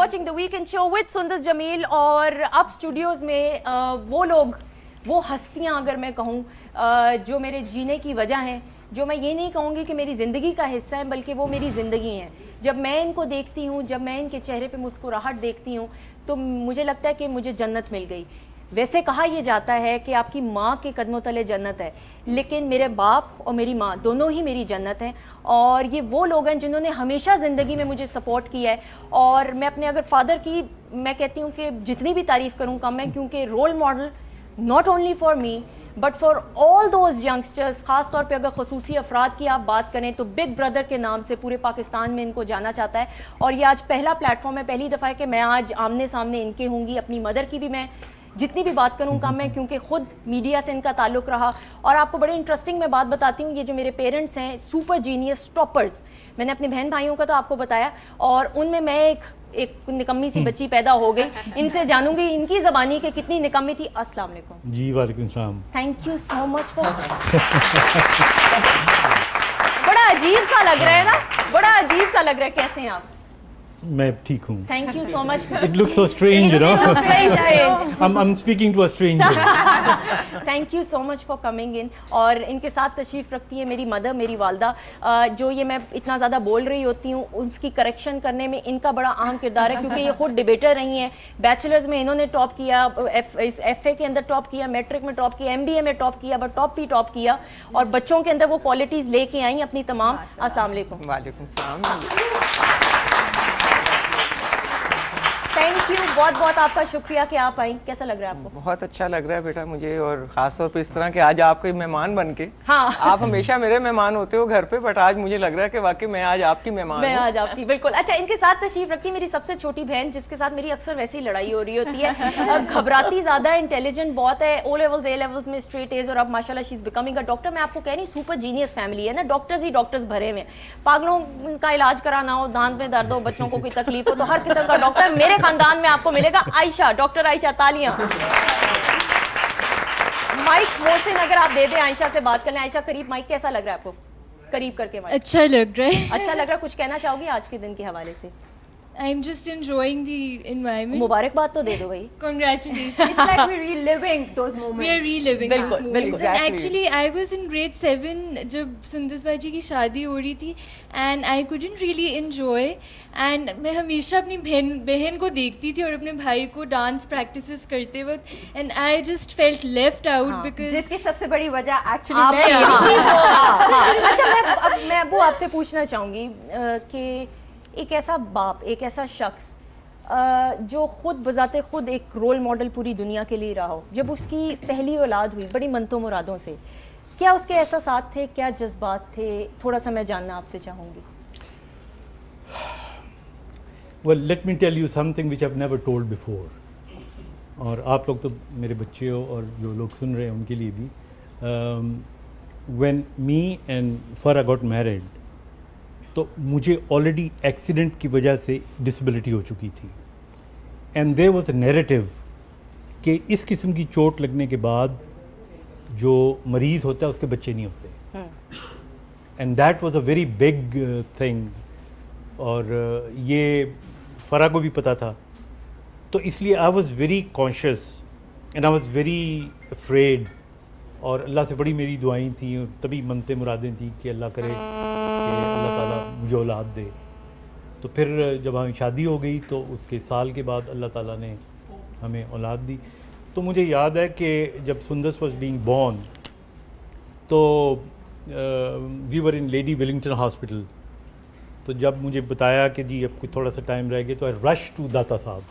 watching The Weekend Show with Sundas Jameel. और अब Studios में वो लोग, वो हस्तियाँ अगर मैं कहूँ जो मेरे जीने की वजह हैं, जो मैं ये नहीं कहूँगी कि मेरी ज़िंदगी का हिस्सा है, बल्कि वो मेरी ज़िंदगी हैं. जब मैं इनको देखती हूँ, जब मैं इनके चेहरे पे मुस्कुराहट देखती हूँ, तो मुझे लगता है कि मुझे जन्नत मिल गई. वैसे कहा यह जाता है कि आपकी माँ के कदमों तले जन्नत है, लेकिन मेरे बाप और मेरी माँ दोनों ही मेरी जन्नत हैं. और ये वो लोग हैं जिन्होंने हमेशा ज़िंदगी में मुझे सपोर्ट किया है. और मैं अपने अगर फादर की मैं कहती हूँ कि जितनी भी तारीफ़ करूँ कम है, क्योंकि role model not only for me but for all those youngsters. ख़ास तौर पे अगर खसूसी अफराद की आप बात करें तो बिग ब्रदर के नाम से पूरे पाकिस्तान में इनको जाना चाहता है. और ये आज पहला प्लेटफॉर्म है, पहली दफ़ा है कि मैं आज आमने सामने इनके होंगी. अपनी मदर की भी मैं जितनी भी बात करूँ कम है, क्योंकि ख़ुद मीडिया से इनका ताल्लुक़ रहा. और आपको बड़े इंटरेस्टिंग मैं बात बताती हूँ, ये जो मेरे पेरेंट्स हैं सुपर जीनियस टॉपर्स, मैंने अपने बहन भाइयों का तो आपको बताया, और उनमें मैं एक निकम्मी सी बच्ची पैदा हो गई. इनसे जानूंगी इनकी ज़बानी के कितनी निकम्मी थी. अस्सलाम वालेकुम. जी वालेकुम सलाम. Thank you so much for बड़ा अजीब सा लग रहा है ना, बड़ा अजीब सा लग रहा है. कैसे हैं आप? मैं ठीक हूँ. Thank you so much. It looks so strange, you know. It looks very strange. I'm speaking to a stranger. Thank you so much for coming in. और इनके साथ तशरीफ़ रखती है मेरी मदर, मेरी वालदा. जो ये मैं इतना ज़्यादा बोल रही होती हूँ, उसकी करेक्शन करने में इनका बड़ा अहम किरदार है, क्योंकि ये खुद डिबेटर रही हैं. बैचलर्स में इन्होंने टॉप किया, FA के अंदर टॉप किया, मैट्रिक में टॉप किया, MBA में टॉप किया, बट टॉप भी टॉप किया. और बच्चों के अंदर वो क्वालिटीज़ लेके आई अपनी तमाम. अस्सलाम वालेकुम. वालेकुम सलाम. थैंक यू, बहुत बहुत आपका शुक्रिया कि आप आई. कैसा लग रहा है आपको? बहुत अच्छा लग रहा है बेटा मुझे, और ख़ास तौर पे इस तरह के आज आपके मेहमान बन के. हाँ. आप हमेशा मेरे मेहमान होते हो घर पे, बट आज मुझे लग रहा है कि वाकई मैं आज आपकी मेहमान हूँ. आज आपकी, बिल्कुल. अच्छा, इनके साथ तशरीफ रखती मेरी सबसे छोटी बहन, जिसके साथ मेरी अक्सर वैसे ही लड़ाई हो रही होती है. घबराती ज़्यादा, इंटेलिजेंट बहुत है, O levels A levels में स्ट्रेट एज, और अब माशाल्लाह she is becoming a doctor. मैं आपको कह रही हूँ सुपर जीनियस फैमिली है ना, डॉक्टर्स ही डॉक्टर्स भरे हुए. पागलों का इलाज कराना हो, दांत में दर्द हो, बच्चों को कोई तकलीफ हो, तो हर किस्म का डॉक्टर मेरे खानदान में आपको मिलेगा. आयशा, डॉक्टर आयशा, तालियां. माइक मोहसिन अगर आप दे दें आयशा से बात करने. आयशा करीब माइक, कैसा लग रहा है आपको? करीब करके माइक. अच्छा लग रहा है. अच्छा लग रहा है. कुछ कहना चाहोगी आज के दिन के हवाले से? I'm just enjoying the environment. मुबारकबाद तो दे दो भाई. Congratulations. It's like we're reliving those moments. We are reliving those moments. बिल्कुल. And actually, I was in grade 7 जब सुंदस बाजी की शादी हो रही थी, and I couldn't really enjoy. And मैं हमेशा अपनी बहन को देखती थी और अपने भाई को डांस प्रैक्टिसेस करते वक्त, and I just felt left out because जिसकी सबसे बड़ी वजह एक्चुअली आप मैं अच्छा, मैं अबू आपसे पूछना चाहूँगी कि एक ऐसा बाप, एक ऐसा शख्स जो खुद बजाते खुद एक रोल मॉडल पूरी दुनिया के लिए रहा हो, जब उसकी पहली औलाद हुई बड़ी मनतों मुरादों से, क्या उसके एहसासात थे, क्या जज्बात थे? थोड़ा सा मैं जानना आपसे चाहूँगी. Well, let me tell you something which I've never told before. और आप लोग तो मेरे बच्चे हो, और जो लोग सुन रहे हैं उनके लिए भी. When me and Farah got married, तो मुझे ऑलरेडी एक्सीडेंट की वजह से डिसेबिलिटी हो चुकी थी. And there was a narrative कि इस किस्म की चोट लगने के बाद जो मरीज़ होता है उसके बच्चे नहीं होते. And that was a very big thing. और ये फरा को भी पता था, तो इसलिए I was very conscious and I was very afraid. और अल्लाह से बड़ी मेरी दुआएं थी, और तभी मनते मुरादें थी कि अल्लाह करे कि अल्लाह ताला मुझे औलाद दे. तो फिर जब हमारी शादी हो गई तो उसके साल के बाद अल्लाह ताला ने हमें औलाद दी. तो मुझे याद है कि जब सुंदस वाज बीइंग बॉर्न, तो we were in Lady Willingdon hospital. तो जब मुझे बताया कि जी अब कुछ थोड़ा सा टाइम रह गया, तो आई रश टू दाता साहब,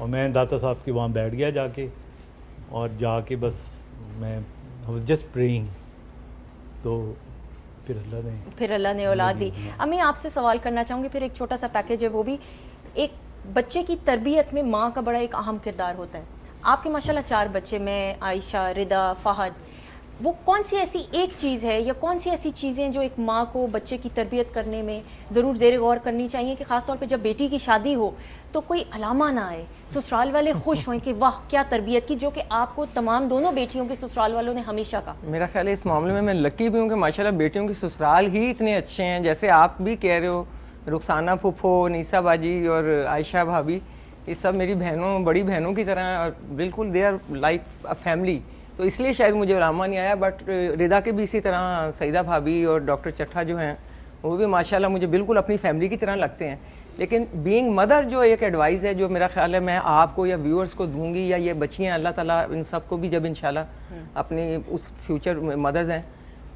और मैं दाता साहब के वहाँ बैठ गया जाके, और जाके बस मैं वाज जस्ट प्रेइंग. तो फिर अल्लाह ने औलाद दी. अम्मी आपसे सवाल करना चाहूँगी, फिर एक छोटा सा पैकेज है वो भी. एक बच्चे की तरबियत में माँ का बड़ा एक अहम किरदार होता है. आपके माशाल्लाह 4 बच्चे, मैं, आयशा, रिदा, फ़हद, वो कौन सी ऐसी एक चीज़ है या कौन सी ऐसी चीज़ें जो एक माँ को बच्चे की तरबियत करने में ज़रूर ज़ेर गौर करनी चाहिए कि ख़ास तौर पे जब बेटी की शादी हो तो कोई अलामा ना आए, ससुराल वाले खुश हों कि वाह क्या तरबियत की, जो कि आपको तमाम दोनों बेटियों के ससुराल वालों ने हमेशा कहा? मेरा ख्याल है इस मामले में मैं लकी भी हूँ कि माशाल्लाह बेटियों के ससुराल ही इतने अच्छे हैं. जैसे आप भी कह रहे हो रुखसाना फूफो, नीसा बाजी और आयशा भाभी, ये सब मेरी बहनों, बड़ी बहनों की तरह हैं और बिल्कुल they are like a family. तो इसलिए शायद मुझे उलामा नहीं आया, बट रिदा के भी इसी तरह, सईदा भाभी और डॉक्टर चट्ठा जो हैं वो भी माशाल्लाह मुझे बिल्कुल अपनी फैमिली की तरह लगते हैं। लेकिन बीइंग मदर जो एक एडवाइस है जो मेरा ख्याल है मैं आपको या व्यूअर्स को दूंगी, या ये बच्चियाँ अल्लाह ताला इन सब को भी जब इंशाल्लाह अपनी उस फ्यूचर मदर्स हैं,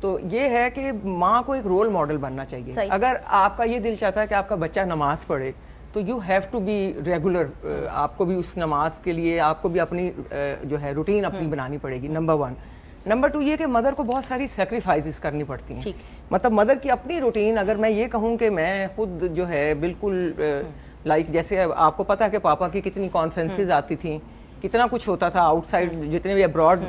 तो ये है कि माँ को एक रोल मॉडल बनना चाहिए। अगर आपका ये दिल चाहता है कि आपका बच्चा नमाज़ पढ़े तो you have to be regular, आपको भी उस नमाज के लिए आपको भी अपनी जो है रूटीन अपनी बनानी पड़ेगी, नंबर 1। नंबर 2 ये कि मदर को बहुत सारी सेक्रीफाइसेस करनी पड़ती हैं। मतलब मदर की अपनी रूटीन, अगर मैं ये कहूँ कि मैं खुद जो है बिल्कुल लाइक जैसे आपको पता है कि पापा की कितनी कॉन्फ्रेंसेस आती थी, कितना कुछ होता था आउटसाइड, जितने भी अब्रॉड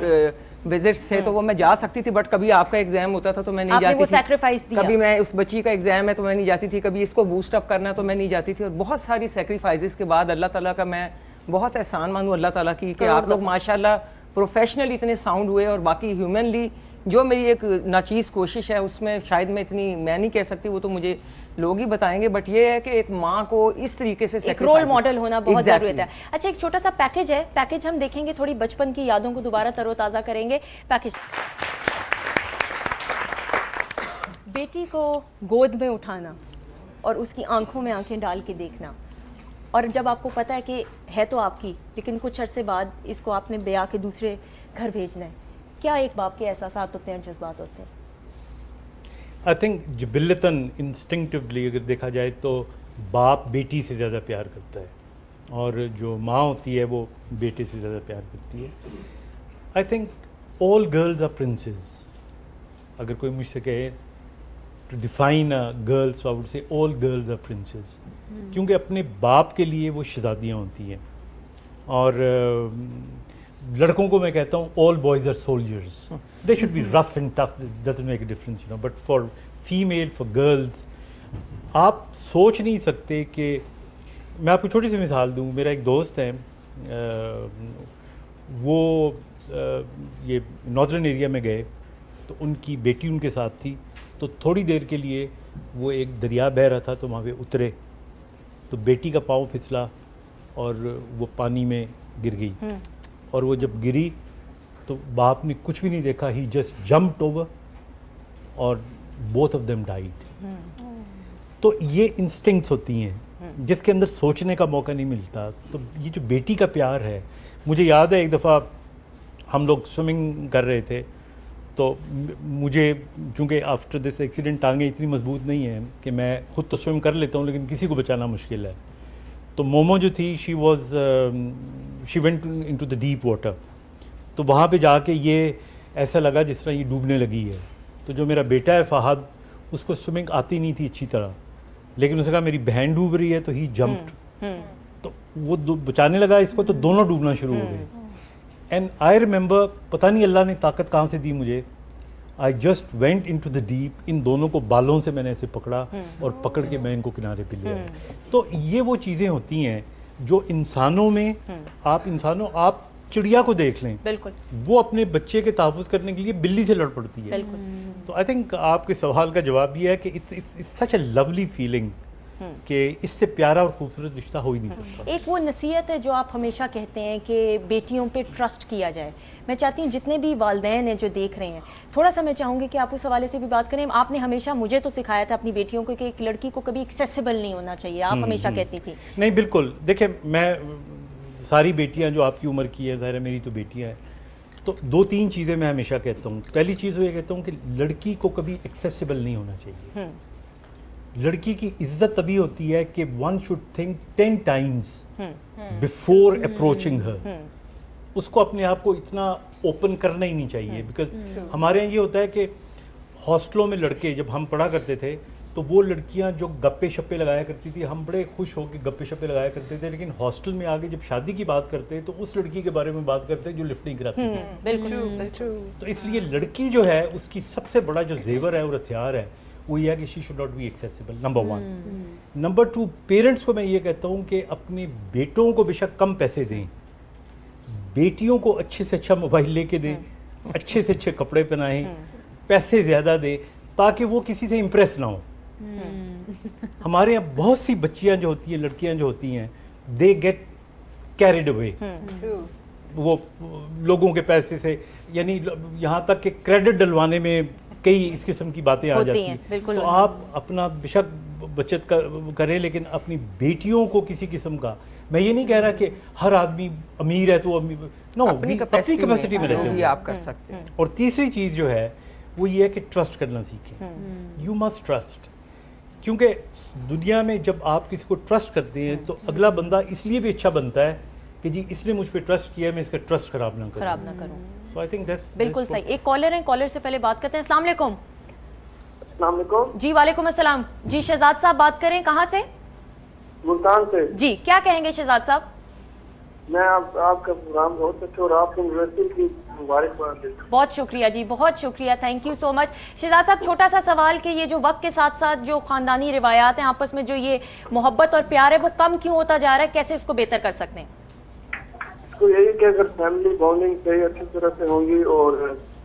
विजिट्स थे तो वो मैं जा सकती थी, बट कभी आपका एग्जाम होता था तो मैं नहीं जाती थी, कभी मैं उस बच्ची का एग्जाम है तो मैं नहीं जाती थी, कभी इसको बूस्ट अप करना तो मैं नहीं जाती थी। और बहुत सारी सेक्रीफाइसेस के बाद अल्लाह ताला का मैं बहुत एहसान मानूँ अल्लाह ताला की कि आप लोग माशाल्लाह प्रोफेशनली इतने साउंड हुए, और बाकी ह्यूमनली जो मेरी एक नाचीज़ कोशिश है उसमें शायद मैं इतनी मैं नहीं कह सकती, वो तो मुझे लोग ही बताएंगे, बट ये है कि एक माँ को इस तरीके से एक रोल मॉडल होना बहुत ज़रूरी है। अच्छा, एक छोटा सा पैकेज है, पैकेज हम देखेंगे, थोड़ी बचपन की यादों को दोबारा तरोताज़ा करेंगे। पैकेज, बेटी को गोद में उठाना और उसकी आंखों में आंखें डाल के देखना, और जब आपको पता है कि है तो आपकी, लेकिन कुछ अरसे बाद इसको आपने ब्याह के दूसरे घर भेजना है, क्या एक बाप के एहसासात होते हैं, जज्बात होते हैं? आई थिंक जिबिल्लतन इंस्टिंक्टिवली अगर देखा जाए तो बाप बेटी से ज़्यादा प्यार करता है, और जो माँ होती है वो बेटे से ज़्यादा प्यार करती है। I think all girls are princess. अगर कोई मुझसे कहे to define a girl, so I would say all girls are princess, क्योंकि अपने बाप के लिए वो शहजादियाँ होती हैं। और लड़कों को मैं कहता हूँ all boys are soldiers, they should be rough and tough, doesn't make a difference, you know, but for female, for girls, आप सोच नहीं सकते कि मैं आपको छोटी सी मिसाल दूँ। मेरा एक दोस्त है, वो ये नॉर्दर्न एरिया में गए तो उनकी बेटी उनके साथ थी, तो थोड़ी देर के लिए वो एक दरिया बह रहा था तो वहाँ पे उतरे, तो बेटी का पाँव फिसला और वो पानी में गिर गई, और वो जब गिरी तो बाप ने कुछ भी नहीं देखा, ही जस्ट जंप्ड ओवर और बोथ ऑफ देम डाइड। तो ये इंस्टिंक्ट्स होती हैं जिसके अंदर सोचने का मौका नहीं मिलता। तो ये जो बेटी का प्यार है, मुझे याद है एक दफ़ा हम लोग स्विमिंग कर रहे थे, तो मुझे चूँकि आफ्टर दिस एक्सीडेंट टांगें इतनी मजबूत नहीं है कि मैं खुद तो स्विम कर लेता हूँ लेकिन किसी को बचाना मुश्किल है। तो मोमो जो थी she went into the deep water, तो वहाँ पे जाके ये ऐसा लगा जिस तरह ये डूबने लगी है। तो जो मेरा बेटा है फहद, उसको स्विमिंग आती नहीं थी अच्छी तरह, लेकिन उसने कहा मेरी बहन डूब रही है, तो ही जंप्ड, तो वो बचाने लगा इसको, तो दोनों डूबना शुरू हो गए। एंड आई रिमेंबर, पता नहीं अल्लाह ने ताकत कहाँ से दी मुझे, I just went into the deep, इन दोनों को बालों से मैंने ऐसे पकड़ा और पकड़ के मैं इनको किनारे पे ले आया। तो ये वो चीज़ें होती हैं जो इंसानों में, आप चिड़िया को देख लें, बिल्कुल वो अपने बच्चे के तहफ़्फ़ुज़ करने के लिए बिल्ली से लड़ पड़ती है। तो आई थिंक आपके सवाल का जवाब ये है कि it's such a lovely feeling कि इससे प्यारा और खूबसूरत रिश्ता हो ही नहीं सकता। एक वो नसीहत है जो आप हमेशा कहते हैं कि बेटियों पे ट्रस्ट किया जाए। मैं चाहती हूँ जितने भी वालिदैन हैं जो देख रहे हैं, थोड़ा सा मैं चाहूँगी कि आप उस हवाले से भी बात करें। आपने हमेशा मुझे तो सिखाया था अपनी बेटियों को कि एक लड़की को कभी एक्सेसिबल नहीं होना चाहिए, आप हमेशा कहती थी। नहीं, बिल्कुल, देखिए मैं सारी बेटियाँ जो आपकी उम्र की है, ज़ाहिर है मेरी तो बेटियाँ हैं, तो 2-3 चीज़ें मैं हमेशा कहता हूँ। पहली चीज़ वो ये कहता हूँ कि लड़की को कभी एक्सेसिबल नहीं होना चाहिए। लड़की की इज्जत तभी होती है कि one should think 10 times before approaching her. उसको अपने आप को इतना ओपन करना ही नहीं चाहिए, बिकॉज हमारे यहाँ ये होता है कि हॉस्टलों में लड़के, जब हम पढ़ा करते थे तो वो लड़कियां जो गप्पे शप्पे लगाया करती थी, हम बड़े खुश होकर गप्पे शप्पे लगाया करते थे, लेकिन हॉस्टल में आगे जब शादी की बात करते तो उस लड़की के बारे में बात करते जो लिफ्ट नहीं कराती थी। बिल्कुल। तो इसलिए लड़की जो है उसकी सबसे बड़ा जो जेवर है और हथियार है वो ये है कि she should not be accessible, number 1। Number 2, parents को मैं ये कहता हूँ कि अपने बेटों को बेशक कम पैसे दें, बेटियों को अच्छे से अच्छा मोबाइल लेके दें, अच्छे से अच्छे कपड़े पहनाएं, पैसे ज़्यादा दें, ताकि वो किसी से इम्प्रेस ना हो। ہمارے یہاں بہت سی بچیاں جو ہوتی ہیں, لڑکیاں جو ہوتی ہیں, دے گیٹ کیریڈ اوے وہ لوگوں کے پیسے سے, یعنی یہاں تک کہ کریڈٹ ڈلوانے میں کئی اس قسم کی باتیں آ جاتی ہیں. تو آپ اپنا بے شک بچت کریں, لیکن اپنی بیٹیوں کو کسی قسم کا, میں یہ نہیں کہہ رہا کہ ہر آدمی امیر ہے تو نو, اپنی کیپیسٹی میں رہتے ہوئے آپ کر سکتے ہیں. اور تیسری چیز جو ہے وہ یہ ہے کہ ٹرسٹ کرنا سیکھیں. یو مسٹ ٹرسٹ, کیونکہ دنیا میں جب آپ کسی کو ٹرسٹ کرتے ہیں تو اگلا بندہ اس لیے بھی اچھا بنتا ہے کہ جی اس نے مجھ پہ ٹرسٹ کیا ہے, میں اس کا ٹرسٹ خراب نہ کروں. سو آئی تھنک دیٹس بالکل صحیح. ایک کالر ہیں, کالر سے پہلے بات کرتے ہیں. السلام علیکم. السلام علیکم. جی وعلیکم السلام. جی شہزاد صاحب بات کریں, کہاں سے؟ ملتان سے. جی کیا کہیں گے شہزاد صاحب؟ میں آپ کا پروگرام بہت اچھا, اور آپ کو یونیورسٹی کی مبارکباد دیتا ہوں. بہت شکریہ جی, بہت شکریہ, تھینک یو سو مچ. شہزاد صاحب چھوٹا سا سوال کہ یہ جو وقت کے ساتھ ساتھ جو خاندانی روایات ہیں, آپس میں جو یہ محبت اور پیار ہے وہ کم کیوں ہوتا جا رہا ہے, کیسے اس کو بہتر کر سکتے ہیں؟ اس کو یہی کہ اگر فیملی بانڈنگ صحیح اچھی طرح سے ہوں گی, اور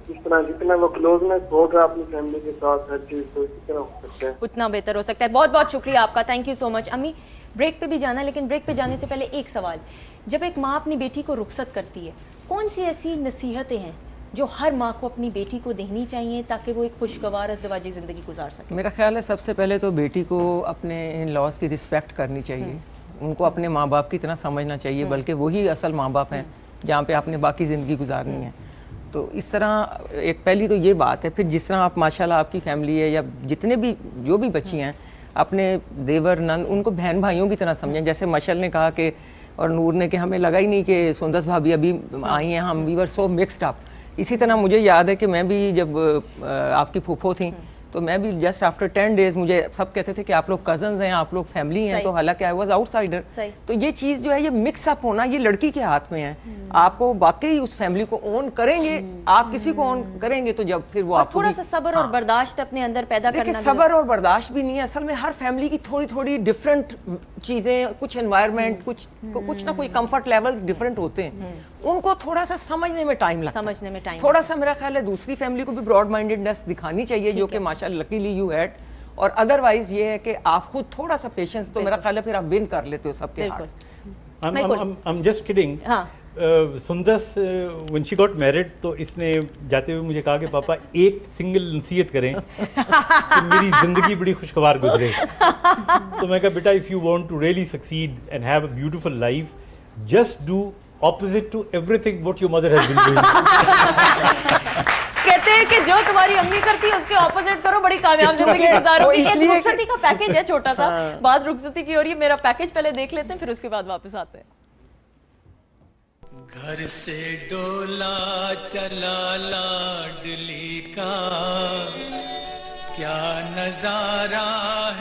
اس طرح جتنا وہ کلوزنس ہوگا اپنی فیملی کے ساتھ ہر چیز, تو اسی طرح ہو سکتا ہے, اتنا بہتر ہو سکتا ہے. بہت بہت شکریہ آپ کا, تھینک یو سو مچ. امی بریک پہ بھی جانا, لیکن بریک پہ جانے سے پہلے ایک سوال. جب ایک ماں اپنی بیٹی کو رخصت کرتی ہے, کون سی ایسی نصیحتیں ہیں جو ہر ماں کو اپنی بیٹی کو دینی چاہیے تاکہ وہ ایک خوشگوار ازدواجی زندگی گزار سکے؟ میرا خیال ہے سب سے پہلے تو بیٹی کو اپنے ان لاز کی رسپیکٹ کرنی چاہیے, ان کو اپنے ماں باپ کی طرح سمجھنا چاہیے, بلکہ وہی اصل ماں باپ ہیں جہاں پہ آپ نے باقی زندگی گزارنی ہے. تو اس طرح ایک پہلی تو یہ بات ہے. پھر جس طرح آپ ماشاءاللہ آپ کی فیملی ہے یا جتنے بھی جو بھی بچی ہیں, اپنے دیور نند ان کو بہن بھائیوں کی طرح سمجھیں. جیسے مشعل نے کہا کہ, اور نور نے, کہ ہمیں لگا ہی نہیں کہ سندس بھابھی ابھی آئی ہیں, ہم وی ور سو مکسڈ اپ. اسی طرح مجھے یاد ہے کہ میں بھی جب آپ کی پھوپھو تھیں تو میں بھی جسٹ آفٹر 10 days مجھے سب کہتے تھے کہ آپ لوگ کزنز ہیں, آپ لوگ فیملی ہیں, تو حالانکہ آئی واز آؤٹ سائڈر. تو یہ چیز جو ہے یہ مکس اپ ہونا یہ لڑکی کے ہاتھ میں ہے. آپ کو واقعی اس فیملی کو اون کریں گے, آپ کسی کو اون کریں گے تو جب پھر وہ آپ کو تھوڑا سا صبر اور برداشت اپنے اندر پیدا کرنا. دیکھیں صبر اور برداشت بھی نہیں ہے, اصل میں ہر فیملی کی تھوڑی تھوڑی ڈفرینٹ چیزیں, کچھ انوائرمنٹ, کچھ نہ کوئی کمفرٹ لیول ڈفرینٹ ہوتے ہیں, ان کو تھوڑا سا سمجھنے میں ٹائم لگتا ہے. تھوڑا سا میرا خیال ہے دوسری فیملی کو بھی براڈ مائنڈیڈنس دکھانی چاہیے, جو کہ ماشاء اللہ لکیلی یو ہیڈ. اور ادروائز یہ ہے کہ آپ خود تھوڑا سا پیشنس, تو میرا خیال ہے پھر آپ ون کر لیتے ہو سب کے ہاتھ. I'm just kidding. سندس when she got married تو اس نے جاتے ہوئے مجھے کہا کہ پاپا ایک سنگل نصیحت کریں کہ میری زندگی بڑی خوشگوار گزرے. تو میں کہا بیٹا if you want to really succeed and have a beautiful life, just do opposite to everything what your mother has been doing. کہتے ہیں کہ جو تمہاری امی کرتی ہے اس کے اپوزٹ کرو, بڑی کامیاب زندگی گزارو گی. ایک رخصتی کا پیکیج ہے چھوٹا سا, بات رخصتی کی ہو رہی ہے, میرا پیکیج پہلے دیکھ لیتے ہیں, پھر اس کے بعد واپس آتے ہیں. گھر سے ڈولا چلا لاڈلی کا, کیا نظارہ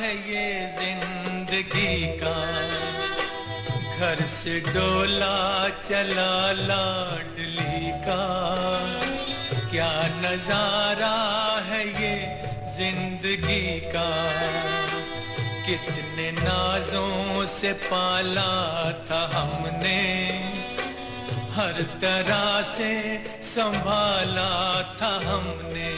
ہے یہ زندگی کا. گھر سے ڈولا چلا لاڈلی کا, کیا نظارہ ہے یہ زندگی کا. کتنے نازوں سے پالا تھا ہم نے, ہر طرح سے سنبھالا تھا ہم نے.